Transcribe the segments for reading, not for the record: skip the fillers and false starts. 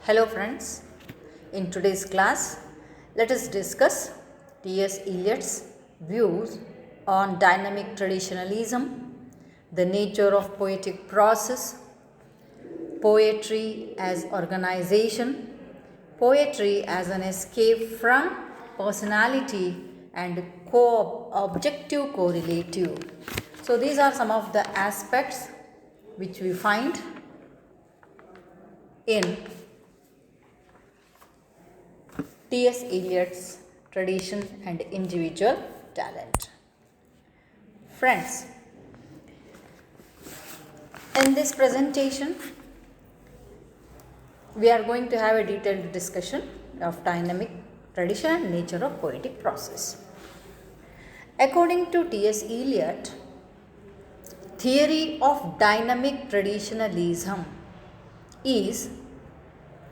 Hello friends, in today's class let us discuss T.S. Eliot's views on dynamic traditionalism, the nature of poetic process, poetry as organization, poetry as an escape from personality and objective correlative. So these are some of the aspects which we find in T.S. Eliot's tradition and individual talent. Friends, in this presentation, we are going to have a detailed discussion of dynamic tradition and nature of poetic process. According to T.S. Eliot, theory of dynamic traditionalism is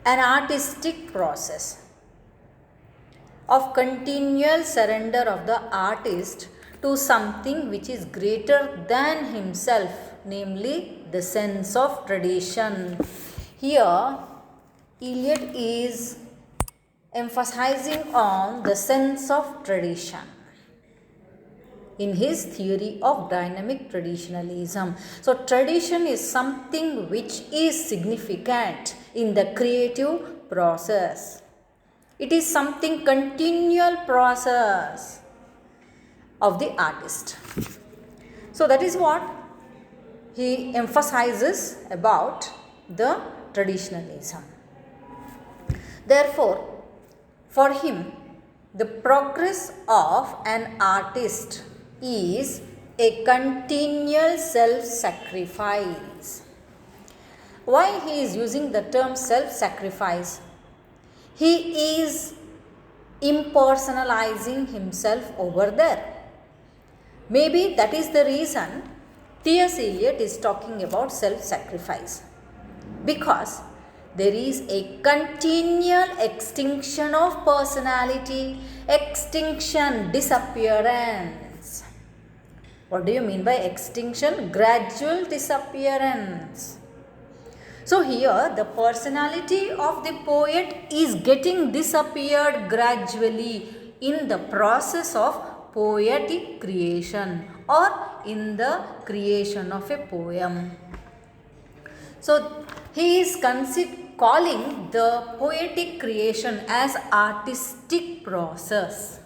an artistic process of continual surrender of the artist to something which is greater than himself, namely the sense of tradition. Here, Eliot is emphasizing on the sense of tradition in his theory of dynamic traditionalism. So, tradition is something which is significant in the creative process. It is something continual process of the artist. So that is what he emphasizes about the traditionalism. Therefore, for him, the progress of an artist is a continual self-sacrifice. Why he is using the term self-sacrifice? He is impersonalizing himself over there. Maybe that is the reason T.S. Eliot is talking about self-sacrifice, because there is a continual extinction of personality, disappearance. What do you mean by extinction? Gradual disappearance. So here the personality of the poet is getting disappeared gradually in the process of poetic creation or in the creation of a poem. So he is calling the poetic creation as artistic process.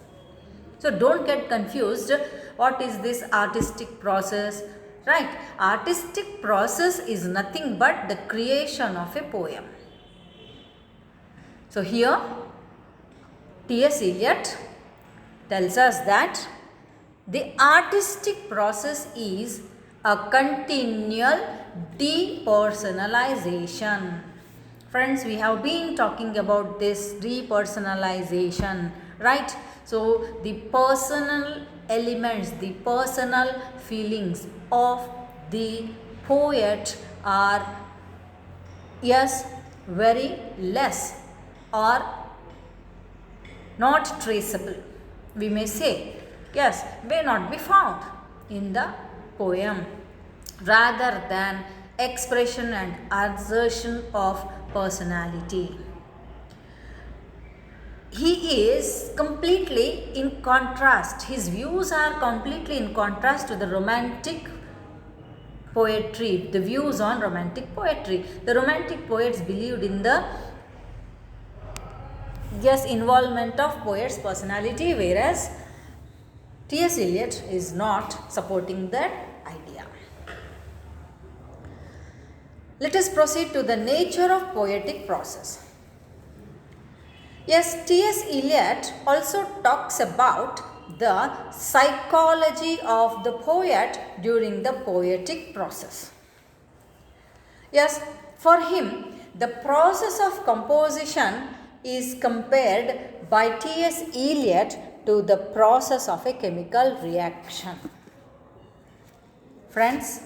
So don't get confused. What is this artistic process? Right, artistic process is nothing but the creation of a poem. So here T.S. Eliot tells us that the artistic process is a continual depersonalization. Friends, we have been talking about this depersonalization, right? So the personal elements, the personal feelings of the poet are, yes, very less or not traceable. We may say, yes, may not be found in the poem, rather than expression and assertion of personality. He is completely in contrast. His views are completely in contrast to the romantic poetry, the views on romantic poetry. The romantic poets believed in the involvement of poet's personality, whereas T.S. Eliot is not supporting that idea. Let us proceed to the nature of poetic process. Yes, T.S. Eliot also talks about the psychology of the poet during the poetic process. Yes, for him, the process of composition is compared by T.S. Eliot to the process of a chemical reaction. Friends,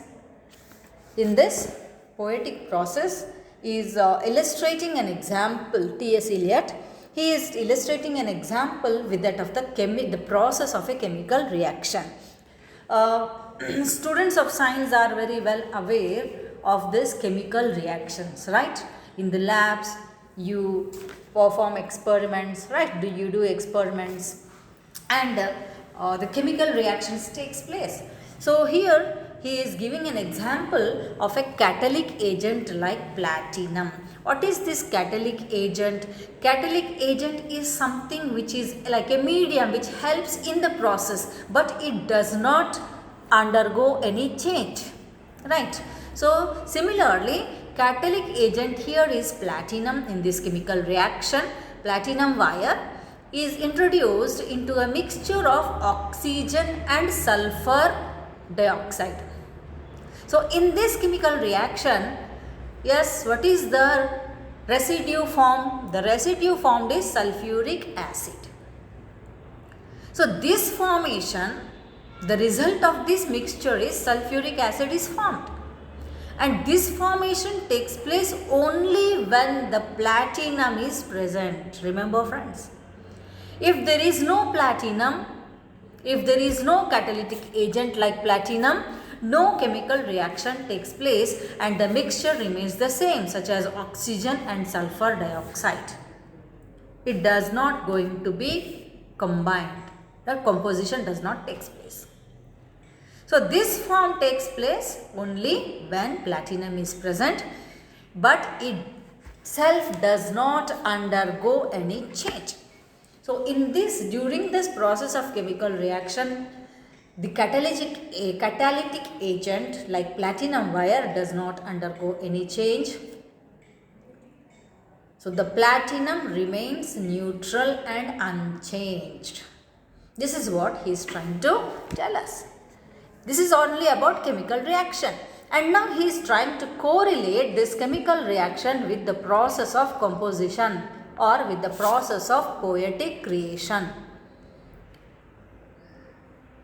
in this poetic process is illustrating an example. T.S. Eliot, he is illustrating an example with that of the process of a chemical reaction. Students of science are very well aware of this chemical reactions, right? In the labs, you perform experiments, right? Do you do experiments, and the chemical reactions takes place. So here he is giving an example of a catalytic agent like platinum. What is this catalytic agent? Catalytic agent is something which is like a medium which helps in the process, but it does not undergo any change, right? So similarly, catalytic agent here is platinum. In this chemical reaction, platinum wire is introduced into a mixture of oxygen and sulfur dioxide. So in this chemical reaction, yes, what is the residue formed? The residue formed is sulfuric acid. So this formation, the result of this mixture is sulfuric acid is formed. And this formation takes place only when the platinum is present. Remember, friends, if there is no platinum, if there is no catalytic agent like platinum, no chemical reaction takes place and the mixture remains the same, such as oxygen and sulfur dioxide. It does not going to be combined. The composition does not take place. So this form takes place only when platinum is present, but itself does not undergo any change. So in this, during this process of chemical reaction, the catalytic agent like platinum wire does not undergo any change. So the platinum remains neutral and unchanged. This is what he is trying to tell us. This is only about chemical reaction. And now he is trying to correlate this chemical reaction with the process of composition or with the process of poetic creation.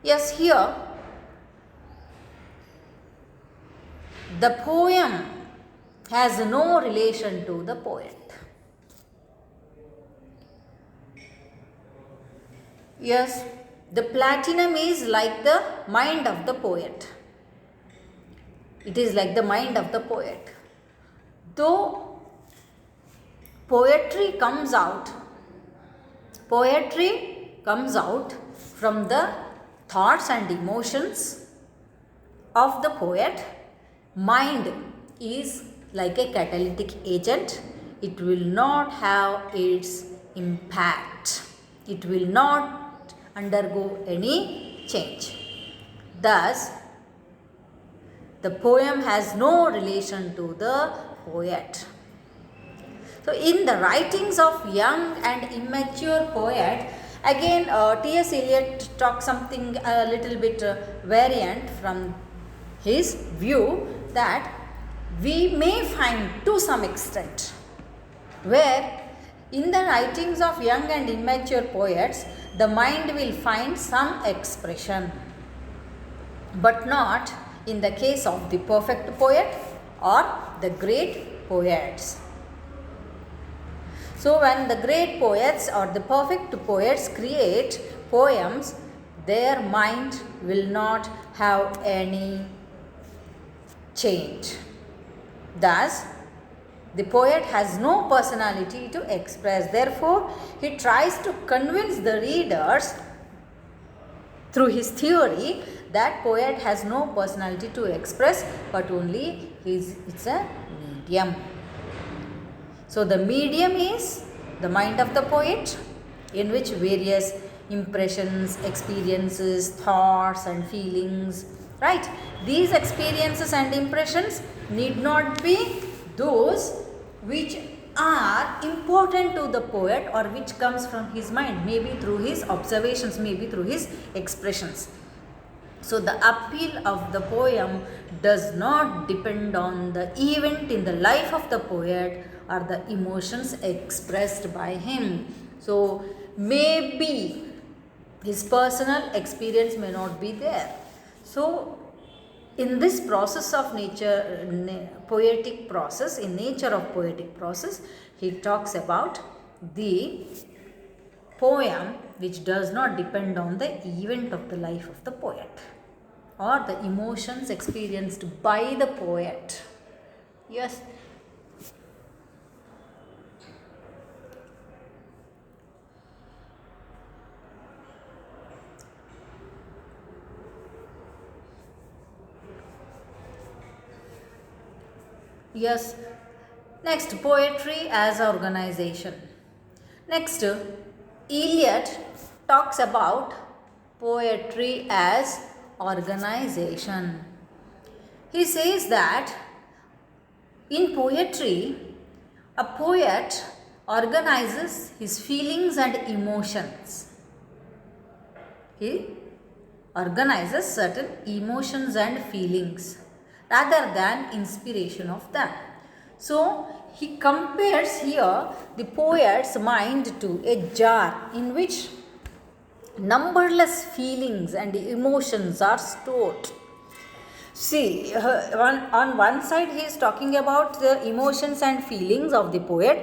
Yes, here the poem has no relation to the poet. Yes, the platinum is like the mind of the poet. It is like the mind of the poet. Though poetry comes out from the thoughts and emotions of the poet, mind is like a catalytic agent. It will not have its impact. It will not undergo any change. Thus, the poem has no relation to the poet. So, in the writings of young and immature poet, again T.S. Eliot talks something a little bit variant from his view, that we may find to some extent where in the writings of young and immature poets, the mind will find some expression, but not in the case of the perfect poet or the great poets. So when the great poets or the perfect poets create poems, their mind will not have any change. Thus, the poet has no personality to express. Therefore, he tries to convince the readers through his theory that poet has no personality to express, but only it's a medium. So the medium is the mind of the poet, in which various impressions, experiences, thoughts and feelings, right? These experiences and impressions need not be those which are important to the poet or which comes from his mind, maybe through his observations, maybe through his expressions. So the appeal of the poem does not depend on the event in the life of the poet or the emotions expressed by him. So maybe his personal experience may not be there. So in this process of poetic process, in nature of poetic process, he talks about the poem which does not depend on the event of the life of the poet or the emotions experienced by the poet. Yes. Yes. Next, poetry as organization. Next, Eliot talks about poetry as organization. He says that in poetry, a poet organizes his feelings and emotions. He organizes certain emotions and feelings rather than inspiration of them. So, he compares here the poet's mind to a jar in which numberless feelings and emotions are stored. See, on one side he is talking about the emotions and feelings of the poet,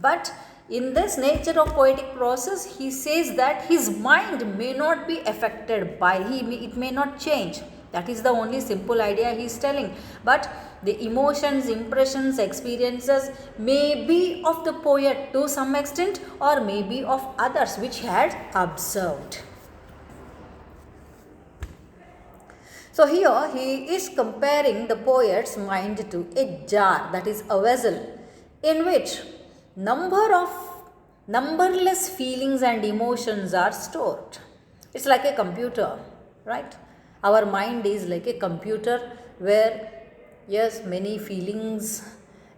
but in this nature of poetic process, he says that his mind may not be affected by, it may not change. That is the only simple idea he is telling. But the emotions, impressions, experiences may be of the poet to some extent or may be of others which he had observed. So here he is comparing the poet's mind to a jar, that is a vessel, in which numberless feelings and emotions are stored. It's like a computer, right? Our mind is like a computer where, yes, many feelings,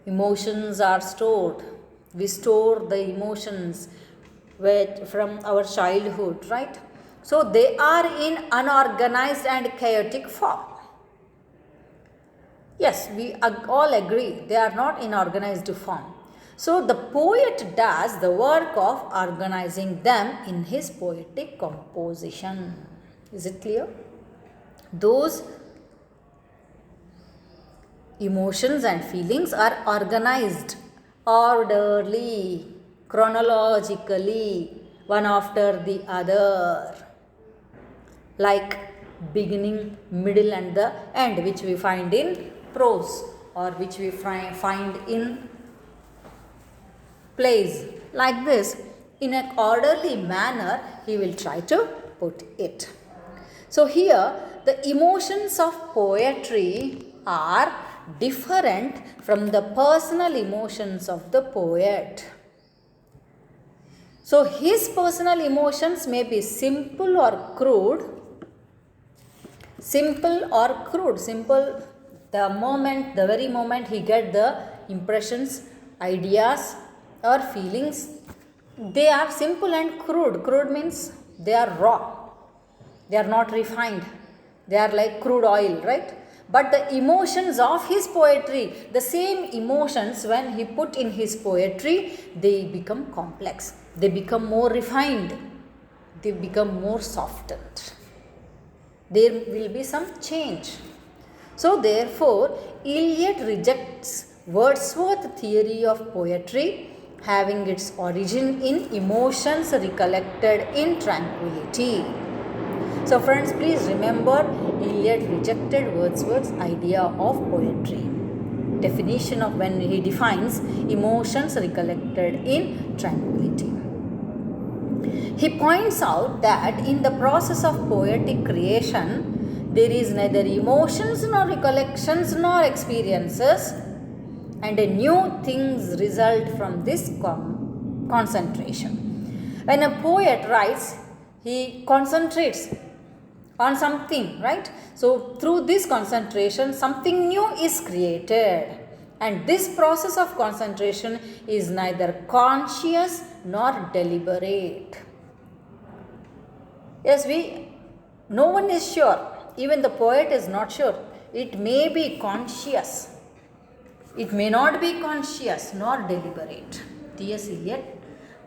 emotions are stored. We store the emotions from our childhood, right? So they are in unorganized and chaotic form. Yes, we all agree they are not in organized form. So the poet does the work of organizing them in his poetic composition. Is it clear? Those emotions and feelings are organized, orderly, chronologically, one after the other, like beginning, middle and the end, which we find in prose or which we find in plays. Like this, in an orderly manner, he will try to put it. So here, the emotions of poetry are different from the personal emotions of the poet. So his personal emotions may be simple or crude. Simple, the very moment he get the impressions, ideas or feelings, they are simple and crude. Crude means they are raw, they are not refined, they are like crude oil, right? But the emotions of his poetry, the same emotions when he put in his poetry, they become complex, they become more refined, they become more softened. There will be some change. So therefore, Eliot rejects Wordsworth's theory of poetry having its origin in emotions recollected in tranquility. So friends, please remember, Eliot rejected Wordsworth's idea of poetry. Definition of when he defines emotions recollected in tranquility. He points out that in the process of poetic creation, there is neither emotions nor recollections nor experiences, and new things result from this concentration. When a poet writes, he concentrates on something, right? So through this concentration, something new is created. And this process of concentration is neither conscious nor deliberate. Yes, no one is sure. Even the poet is not sure. It may be conscious. It may not be conscious nor deliberate. T.S. Eliot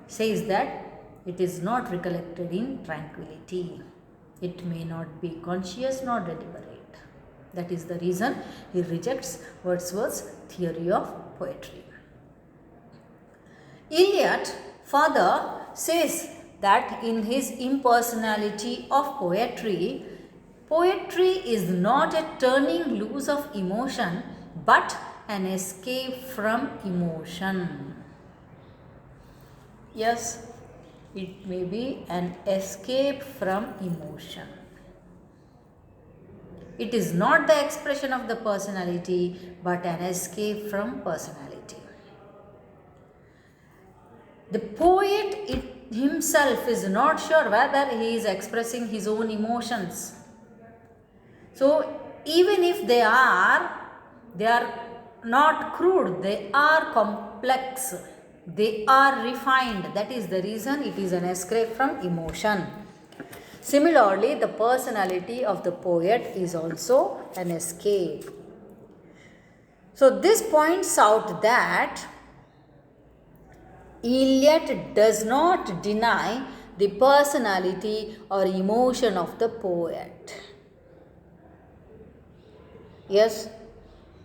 says that it is not recollected in tranquility. It may not be conscious nor deliberate. That is the reason he rejects Wordsworth's theory of poetry. Eliot further says that in his impersonality of poetry, poetry is not a turning loose of emotion but an escape from emotion. Yes, it may be an escape from emotion. It is not the expression of the personality, but an escape from personality. The poet himself is not sure whether he is expressing his own emotions. So even if they are not crude, they are complex, they are refined. That is the reason it is an escape from emotion. Similarly, the personality of the poet is also an escape. So this points out that Eliot does not deny the personality or emotion of the poet. Yes,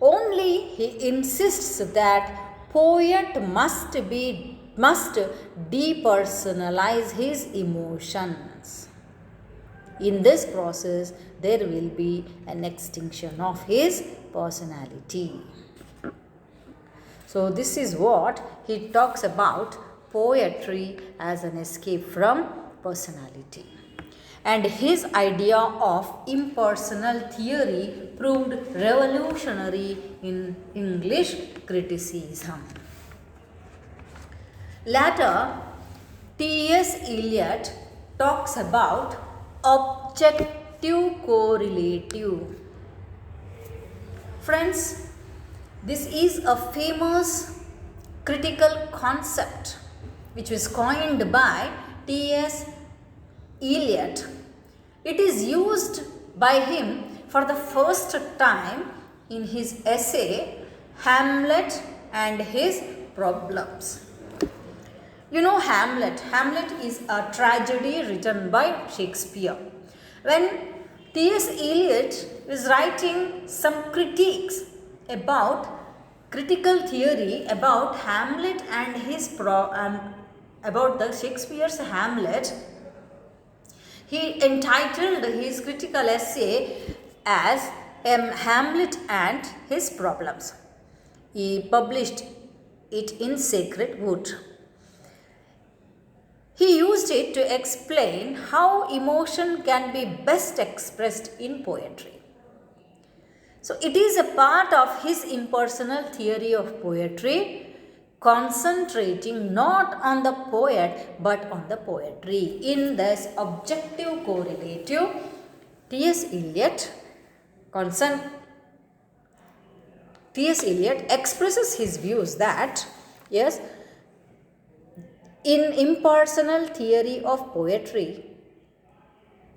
only he insists that poet must depersonalize his emotions. In this process, there will be an extinction of his personality. So this is what he talks about poetry as an escape from personality. And his idea of impersonal theory proved revolutionary in English criticism. Later, T.S. Eliot talks about objective correlative. Friends, this is a famous critical concept which was coined by T.S. Eliot. It is used by him for the first time in his essay Hamlet and His Problems. You know Hamlet. Hamlet is a tragedy written by Shakespeare. When T.S. Eliot is writing some critiques about critical theory about Hamlet and about the Shakespeare's Hamlet, he entitled his critical essay as Hamlet and His Problems. He published it in Sacred Wood. He used it to explain how emotion can be best expressed in poetry. So it is a part of his impersonal theory of poetry, concentrating not on the poet but on the poetry. In this objective correlative, T.S. Eliot expresses his views that, yes, in impersonal theory of poetry,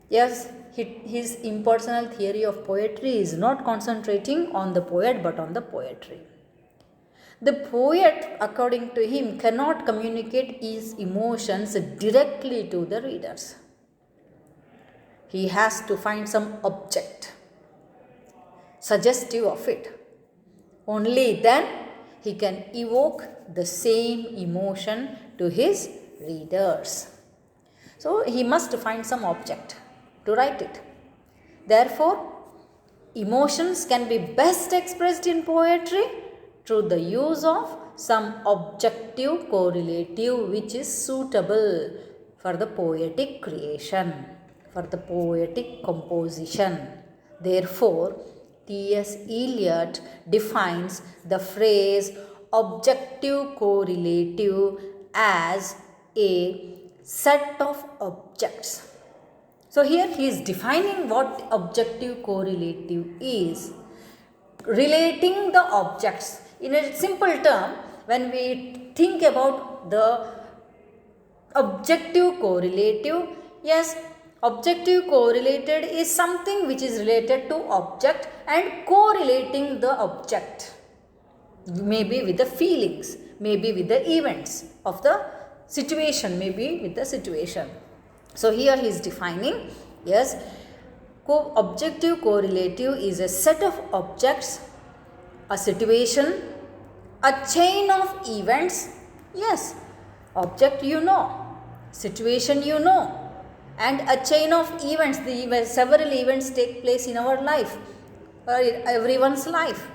yes, his impersonal theory of poetry is not concentrating on the poet but on the poetry. The poet, according to him, cannot communicate his emotions directly to the readers. He has to find some object suggestive of it. Only then he can evoke the same emotion to his readers. So he must find some object to write it. Therefore, emotions can be best expressed in poetry through the use of some objective correlative which is suitable for the poetic creation, for the poetic composition. Therefore, T.S. Eliot defines the phrase objective correlative as a set of objects. So here he is defining what objective correlative is, relating the objects. In a simple term, when we think about the objective correlative, yes, objective correlated is something which is related to object and correlating the object, maybe with the feelings, maybe with the events of the situation, maybe with the situation. So here he is defining, yes, objective correlative is a set of objects, a situation, a chain of events. Yes, object you know, situation you know, and a chain of events. Several events take place in our life, everyone's life.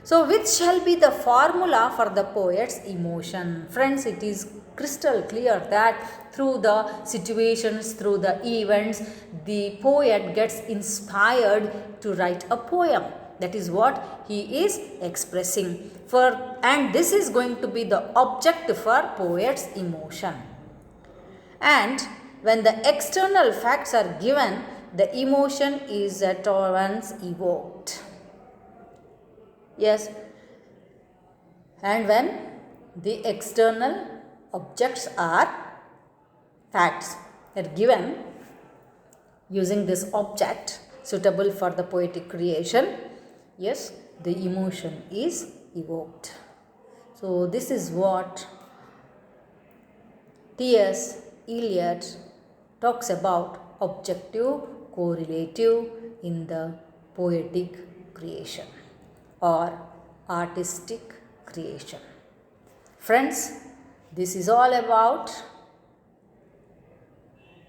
So which shall be the formula for the poet's emotion? Friends, it is crystal clear that through the situations, through the events, the poet gets inspired to write a poem. That is what he is expressing. And this is going to be the object for poet's emotion. And when the external facts are given, the emotion is at once evoked. Yes. And when the external objects are facts are given using this object suitable for the poetic creation, yes, the emotion is evoked. So this is what T.S. Eliot talks about objective correlative in the poetic creation or artistic creation. Friends, this is all about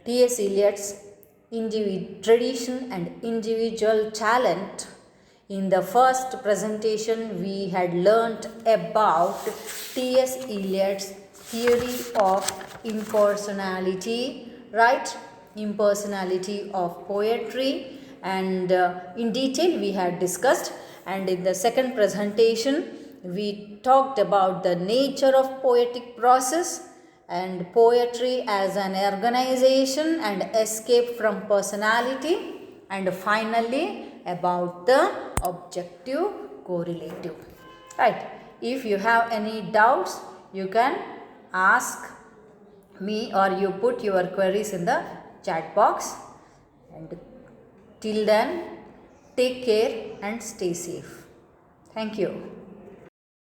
T.S. Eliot's tradition and individual talent. In the first presentation, we had learnt about T.S. Eliot's theory of impersonality, right? Impersonality of poetry, and in detail we had discussed. And in the second presentation, we talked about the nature of poetic process and poetry as an organization and escape from personality, and finally about the objective correlative. Right. If you have any doubts, you can ask me or you put your queries in the chat box. And till then, take care and stay safe. Thank you.